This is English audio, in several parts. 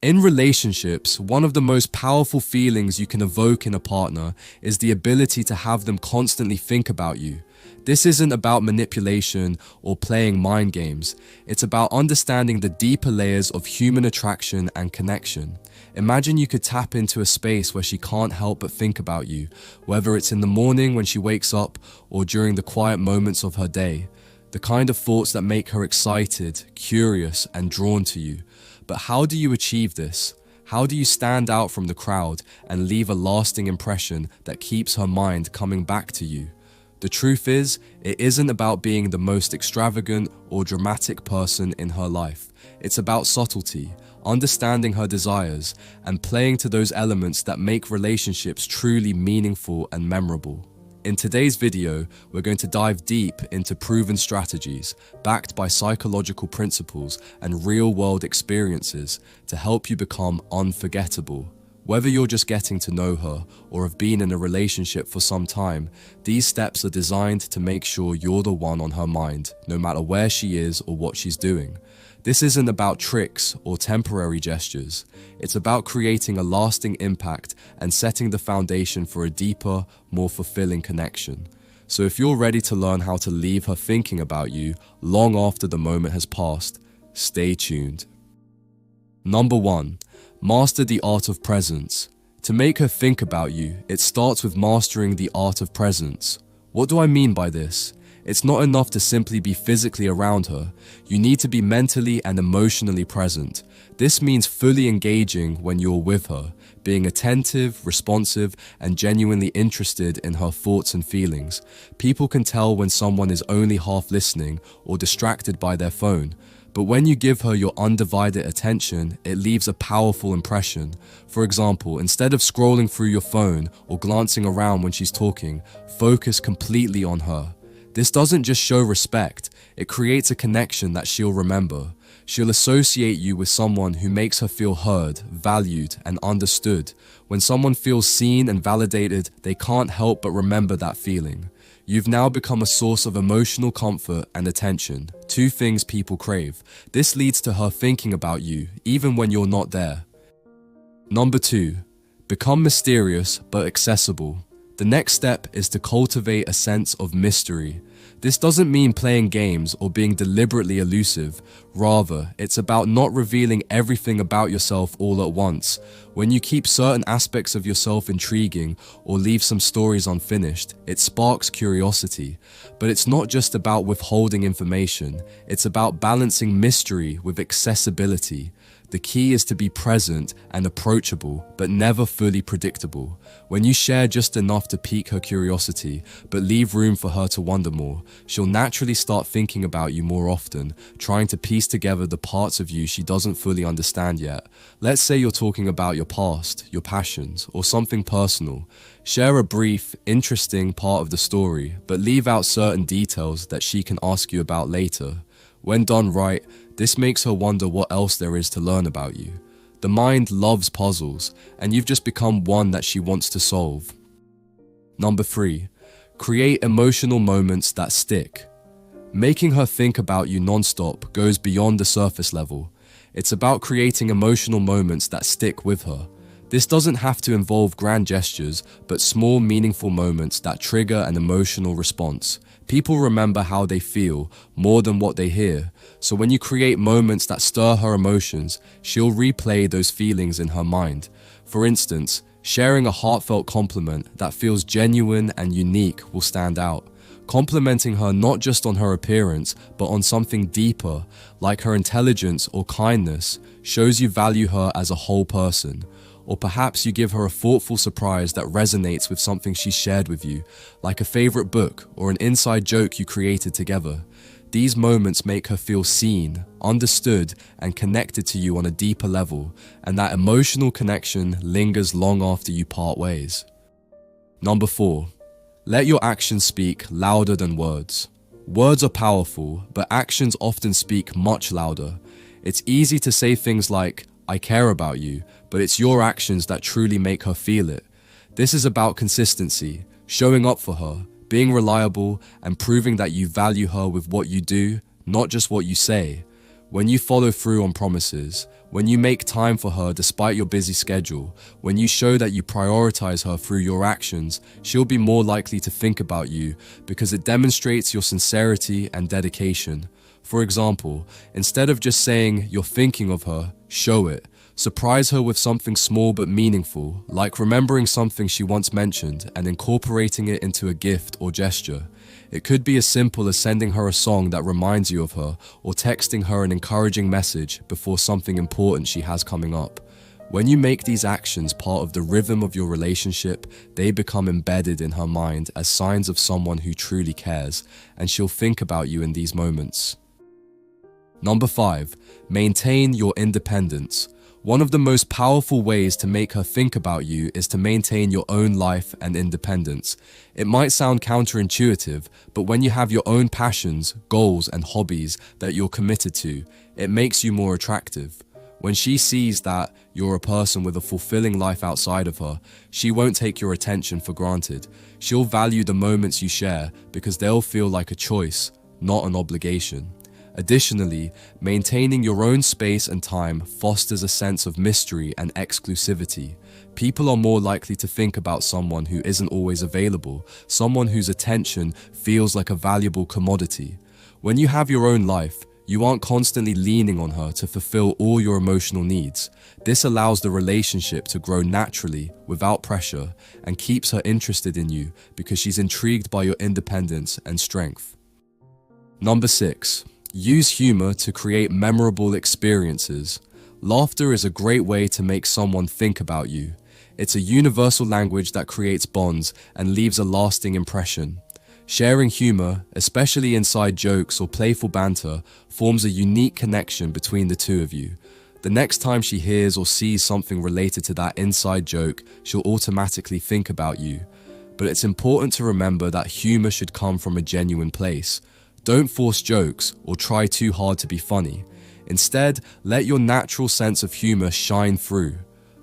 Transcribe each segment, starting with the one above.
In relationships, one of the most powerful feelings you can evoke in a partner is the ability to have them constantly think about you. This isn't about manipulation or playing mind games. It's about understanding the deeper layers of human attraction and connection. Imagine you could tap into a space where she can't help but think about you, whether it's in the morning when she wakes up or during the quiet moments of her day. The kind of thoughts that make her excited, curious, and drawn to you. But how do you achieve this? How do you stand out from the crowd and leave a lasting impression that keeps her mind coming back to you? The truth is, it isn't about being the most extravagant or dramatic person in her life. It's about subtlety, understanding her desires, and playing to those elements that make relationships truly meaningful and memorable. In today's video, we're going to dive deep into proven strategies backed by psychological principles and real-world experiences to help you become unforgettable. Whether you're just getting to know her or have been in a relationship for some time, these steps are designed to make sure you're the one on her mind, no matter where she is or what she's doing. This isn't about tricks or temporary gestures. It's about creating a lasting impact and setting the foundation for a deeper, more fulfilling connection. So if you're ready to learn how to leave her thinking about you long after the moment has passed, stay tuned. Number 1. Master the art of presence. To make her think about you, it starts with mastering the art of presence. What do I mean by this? It's not enough to simply be physically around her. You need to be mentally and emotionally present. This means fully engaging when you're with her, being attentive, responsive, and genuinely interested in her thoughts and feelings. People can tell when someone is only half listening or distracted by their phone. But when you give her your undivided attention, it leaves a powerful impression. For example, instead of scrolling through your phone or glancing around when she's talking, focus completely on her. This doesn't just show respect, it creates a connection that she'll remember. She'll associate you with someone who makes her feel heard, valued, and understood. When someone feels seen and validated, they can't help but remember that feeling. You've now become a source of emotional comfort and attention, two things people crave. This leads to her thinking about you, even when you're not there. Number 2. Become mysterious but accessible. The next step is to cultivate a sense of mystery. This doesn't mean playing games or being deliberately elusive. Rather, it's about not revealing everything about yourself all at once. When you keep certain aspects of yourself intriguing or leave some stories unfinished, it sparks curiosity. But it's not just about withholding information. It's about balancing mystery with accessibility. The key is to be present and approachable, but never fully predictable. When you share just enough to pique her curiosity, but leave room for her to wonder more, she'll naturally start thinking about you more often, trying to piece together the parts of you she doesn't fully understand yet. Let's say you're talking about your past, your passions, or something personal. Share a brief, interesting part of the story, but leave out certain details that she can ask you about later. When done right, this makes her wonder what else there is to learn about you. The mind loves puzzles, and you've just become one that she wants to solve. Number 3. Create emotional moments that stick. Making her think about you nonstop goes beyond the surface level. It's about creating emotional moments that stick with her. This doesn't have to involve grand gestures, but small, meaningful moments that trigger an emotional response. People remember how they feel more than what they hear. So when you create moments that stir her emotions, she'll replay those feelings in her mind. For instance, sharing a heartfelt compliment that feels genuine and unique will stand out. Complimenting her not just on her appearance, but on something deeper, like her intelligence or kindness, shows you value her as a whole person. Or perhaps you give her a thoughtful surprise that resonates with something she shared with you, like a favorite book or an inside joke you created together. These moments make her feel seen, understood, and connected to you on a deeper level, and that emotional connection lingers long after you part ways. Number 4. Let your actions speak louder than words. Words are powerful, but actions often speak much louder. It's easy to say things like, "I care about you," but it's your actions that truly make her feel it. This is about consistency, showing up for her, being reliable, and proving that you value her with what you do, not just what you say. when you follow through on promises, when you make time for her despite your busy schedule, when you show that you prioritize her through your actions, she'll be more likely to think about you because it demonstrates your sincerity and dedication. For example, instead of just saying you're thinking of her, show it. Surprise her with something small but meaningful, like remembering something she once mentioned and incorporating it into a gift or gesture. It could be as simple as sending her a song that reminds you of her, or texting her an encouraging message before something important she has coming up. When you make these actions part of the rhythm of your relationship, they become embedded in her mind as signs of someone who truly cares, and she'll think about you in these moments. Number 5, maintain your independence. One of the most powerful ways to make her think about you is to maintain your own life and independence. It might sound counterintuitive, but when you have your own passions, goals, and hobbies that you're committed to, it makes you more attractive. When she sees that you're a person with a fulfilling life outside of her, she won't take your attention for granted. She'll value the moments you share because they'll feel like a choice, not an obligation. Additionally, maintaining your own space and time fosters a sense of mystery and exclusivity. People are more likely to think about someone who isn't always available, someone whose attention feels like a valuable commodity. When you have your own life, you aren't constantly leaning on her to fulfill all your emotional needs. This allows the relationship to grow naturally without pressure and keeps her interested in you because she's intrigued by your independence and strength. Number 6. Use humor to create memorable experiences. Laughter is a great way to make someone think about you. It's a universal language that creates bonds and leaves a lasting impression. Sharing humor, especially inside jokes or playful banter, forms a unique connection between the two of you. The next time she hears or sees something related to that inside joke, she'll automatically think about you. But it's important to remember that humor should come from a genuine place. Don't force jokes or try too hard to be funny. Instead, let your natural sense of humor shine through.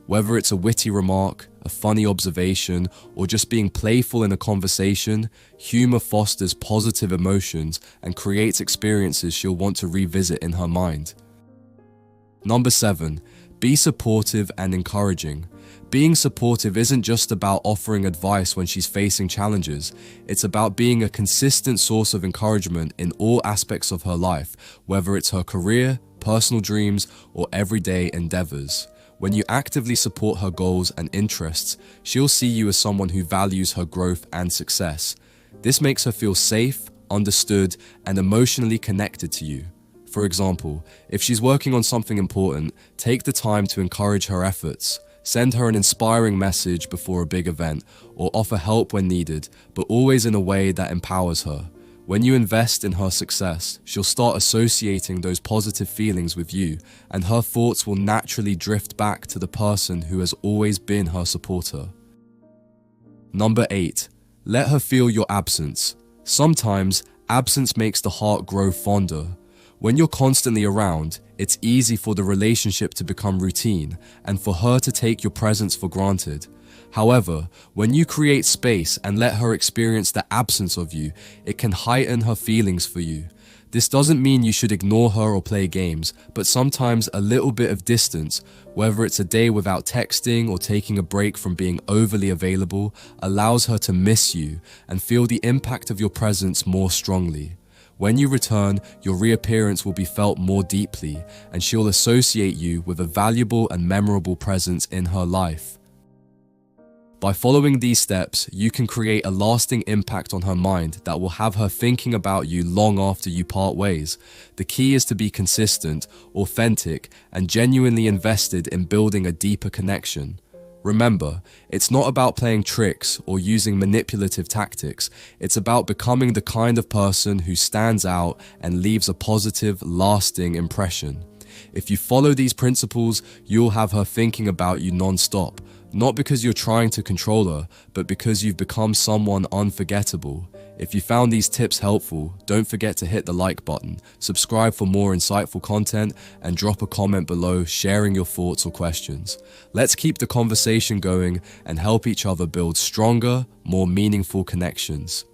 Whether it's a witty remark, a funny observation, or just being playful in a conversation, humor fosters positive emotions and creates experiences she'll want to revisit in her mind. Number 7, be supportive and encouraging. Being supportive isn't just about offering advice when she's facing challenges. It's about being a consistent source of encouragement in all aspects of her life, whether it's her career, personal dreams, or everyday endeavors. When you actively support her goals and interests, she'll see you as someone who values her growth and success. This makes her feel safe, understood, and emotionally connected to you. For example, if she's working on something important, take the time to encourage her efforts. Send her an inspiring message before a big event, or offer help when needed, but always in a way that empowers her. When you invest in her success, she'll start associating those positive feelings with you, and her thoughts will naturally drift back to the person who has always been her supporter. Number 8, let her feel your absence. Sometimes, absence makes the heart grow fonder. When you're constantly around, it's easy for the relationship to become routine and for her to take your presence for granted. However, when you create space and let her experience the absence of you, it can heighten her feelings for you. This doesn't mean you should ignore her or play games, but sometimes a little bit of distance, whether it's a day without texting or taking a break from being overly available, allows her to miss you and feel the impact of your presence more strongly. When you return, your reappearance will be felt more deeply, and she'll associate you with a valuable and memorable presence in her life. By following these steps, you can create a lasting impact on her mind that will have her thinking about you long after you part ways. The key is to be consistent, authentic, and genuinely invested in building a deeper connection. Remember, it's not about playing tricks or using manipulative tactics. It's about becoming the kind of person who stands out and leaves a positive, lasting impression. If you follow these principles, you'll have her thinking about you non-stop, not because you're trying to control her, but because you've become someone unforgettable. If you found these tips helpful, don't forget to hit the like button, subscribe for more insightful content, and drop a comment below sharing your thoughts or questions. Let's keep the conversation going and help each other build stronger, more meaningful connections.